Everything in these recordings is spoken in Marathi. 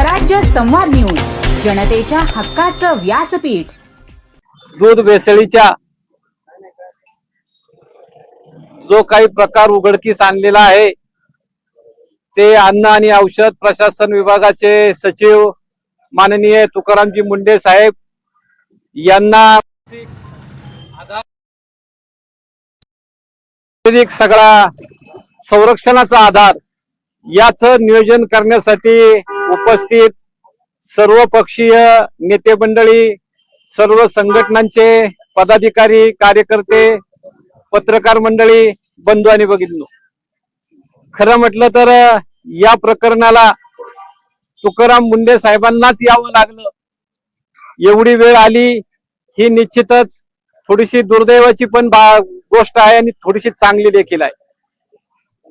स्वराज्य संवाद न्यूज, जनतेच्या हक्काचं व्यासपीठ। दूध भेसळीच्या जो काही प्रकार उघडकीस आणलेला आहे ते अन्न आणि औषध प्रशासन विभागाचे सचिव माननीय तुकारामजी मुंडे साहेब यांना सगळा संरक्षणाचा आधार याचं नियोजन करण्यासाठी उपस्थित सर्व पक्षीय नेते मंडळी, सर्व संघटनांचे पदाधिकारी, कार्यकर्ते, पत्रकार मंडळी, बंधू आणि भगिनींनो, खरं म्हटलं तर या प्रकरणाला तुकाराम मुंडे साहेबांनाच यावं लागलं। एवढी वेळ आली ही निश्चितच थोडीशी दुर्दैवाची पण गोष्ट आहे आणि थोडीशी चांगली देखील आहे।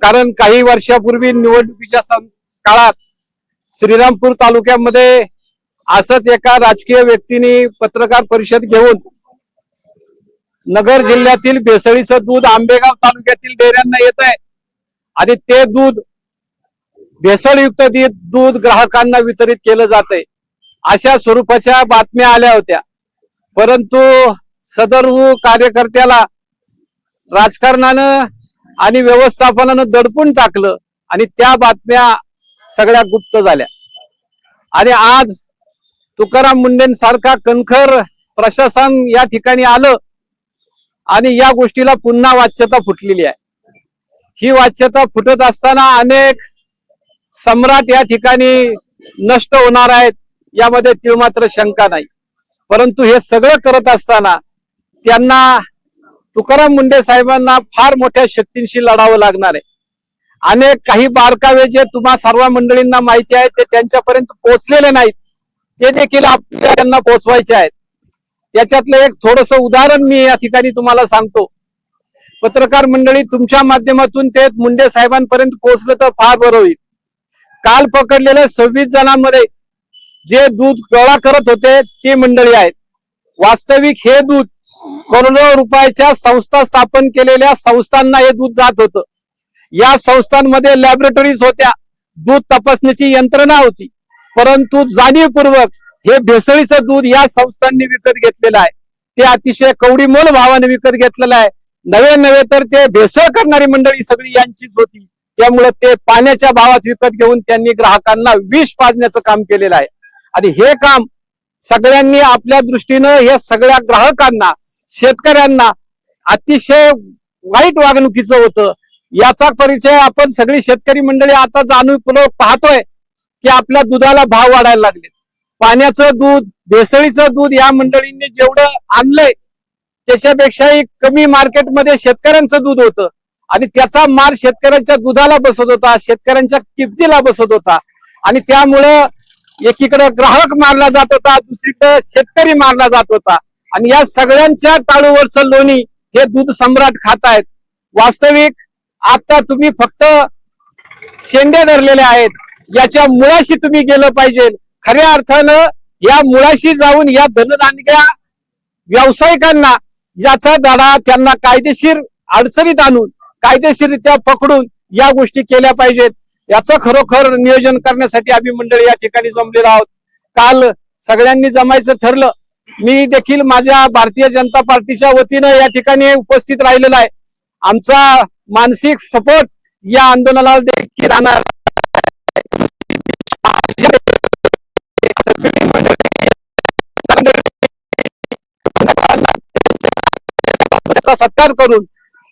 कारण काही वर्षापूर्वी निवडणुकीच्या काळात श्रीरामपूर तालुक्यामध्ये असंच एका राजकीय व्यक्तीने पत्रकार परिषद घेऊन नगर जिल्ह्यातील भेसळीचं दूध आंबेगाव तालुक्यातील डेऱ्यांना येत आहे आणि ते दूध भेसळयुक्त दूध ग्राहकांना वितरित केलं जात आहे, अशा स्वरूपाच्या बातम्या आल्या होत्या। परंतु सदर कार्यकर्त्याला राजकारणानं आणि व्यवस्थापनानं दडपून टाकलं आणि त्या बातम्या सगळ्या गुप्त झाल्या। आणि आज तुकाराम मुंडेंसारखा कणखर प्रशासन या ठिकाणी आलं आणि या गोष्टीला पुन्हा वाच्यता फुटलेली आहे। ही वाच्यता फुटत असताना अनेक सम्राट या ठिकाणी नष्ट होणार आहेत, यामध्ये तीळमात्र शंका नाही। परंतु हे सगळं करत असताना त्यांना तुकाराम मुंडे साहेबांना फार मोठ्या शक्तींशी लढावं लागणार आहे। अनेक काही बारकावे जे तुम्हा सर्व मंडळींना माहिती आहे ते त्यांच्यापर्यंत पोहोचलेले नाहीत, ते देखील आपल्याला त्यांना पोहोचवायचे आहेत। त्याच्यातलं एक थोडस उदाहरण मी या ठिकाणी तुम्हाला सांगतो। पत्रकार मंडळी, तुमच्या माध्यमातून ते मुंडे साहेबांपर्यंत पोहोचलं तर फार बरं होईल। काल पकडलेल्या 26 जणांमध्ये जे दूध गोळा करत होते ती मंडळी आहेत। वास्तविक हे दूध करोडो रुपयाच्या संस्था स्थापन केलेल्या संस्थांना हे दूध जात होतं। या संस्थांमध्ये लॅबोरेटरीज होत्या, दूध तपासणीची यंत्रणा होती, परंतु जाणीवपूर्वक हे भेसळीचं दूध या संस्थांनी विकत घेतलेलं आहे। ते अतिशय कवडीमोल भावाने विकत घेतलेलं आहे। नवे तर ते भेसळ करणारी मंडळी सगळी यांचीच होती, त्यामुळे ते पाण्याच्या भावात विकत घेऊन त्यांनी ग्राहकांना विष पाजण्याचं काम केलेलं आहे। आणि हे काम सगळ्यांनी आपल्या दृष्टीनं या सगळ्या ग्राहकांना, शेतकऱ्यांना अतिशय वाईट वागणुकीचं होतं। याचा परिचय आपण सगळी शेतकरी मंडळी आता जाणीवपूर्वक पाहतोय की आपल्या दुधाला भाव वाढायला लागले। पाण्याचं दूध, भेसळीचं दूध या मंडळींनी जेवढं आणलंय त्याच्यापेक्षाही कमी मार्केटमध्ये शेतकऱ्यांचं दूध होतं आणि त्याचा मार शेतकऱ्यांच्या दुधाला बसत होता, शेतकऱ्यांच्या किमतीला बसत होता। आणि त्यामुळं एकीकडे ग्राहक मारला जात होता, दुसरीकडे शेतकरी मारला जात होता आणि या सगळ्यांच्या टाळूवरचं लोणी हे दूध सम्राट खातायत। वास्तविक आता तुम्ही फक्त शेंडे धरलेले आहेत, याच्या मुळाशी तुम्ही गेलं पाहिजे। खऱ्या अर्थानं या मुळाशी जाऊन या धनदांडग्या व्यावसायिकांना याचा धडा त्यांना कायदेशीर अडचणीत आणून कायदेशीररित्या पकडून या गोष्टी केल्या पाहिजेत। याचं खरोखर नियोजन करण्यासाठी आम्ही मंडळी या ठिकाणी जमलेलो आहोत। काल सगळ्यांनी जमायचं ठरलं। मी देखील माझ्या भारतीय जनता पार्टीच्या वतीनं या ठिकाणी उपस्थित राहिलेला आहे। आमचा मानसिक सपोर्ट या आंदोलनाला देखील राहणार। सत्कार करून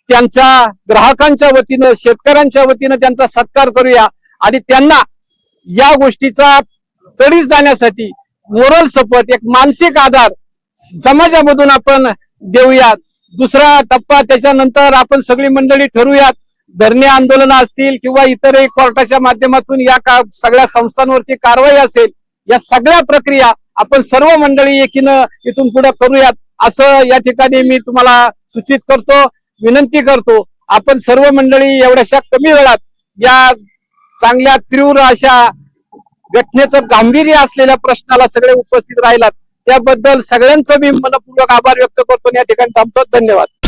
त्यांच्या ग्राहकांच्या वतीनं, शेतकऱ्यांच्या वतीनं त्यांचा सत्कार करूया आणि त्यांना या गोष्टीचा तडीस जाण्यासाठी मोरल सपोर्ट, एक मानसिक आधार समाजामधून आपण देऊयात। दुसरा टप्पा त्याच्यानंतर आपण सगळी मंडळी ठरवूयात, धरणे आंदोलन असतील किंवा इतरही कोर्टाच्या माध्यमातून या सगळ्या संस्थांवरती कारवाई असेल, या सगळ्या प्रक्रिया आपण सर्व मंडळी एकीनं इथून पुढे करूयात असं या ठिकाणी मी तुम्हाला सूचित करतो, विनंती करतो। आपण सर्व मंडळी एवढ्याशा कमी वेळात या चांगल्या तीव्र अशा घटनेचं गांभीर्य असलेल्या प्रश्नाला सगळे उपस्थित राहिलात, त्याबद्दल सगळ्यांचं मी मनपूर्वक आभार व्यक्त करतो। या ठिकाणी थांबतो। धन्यवाद।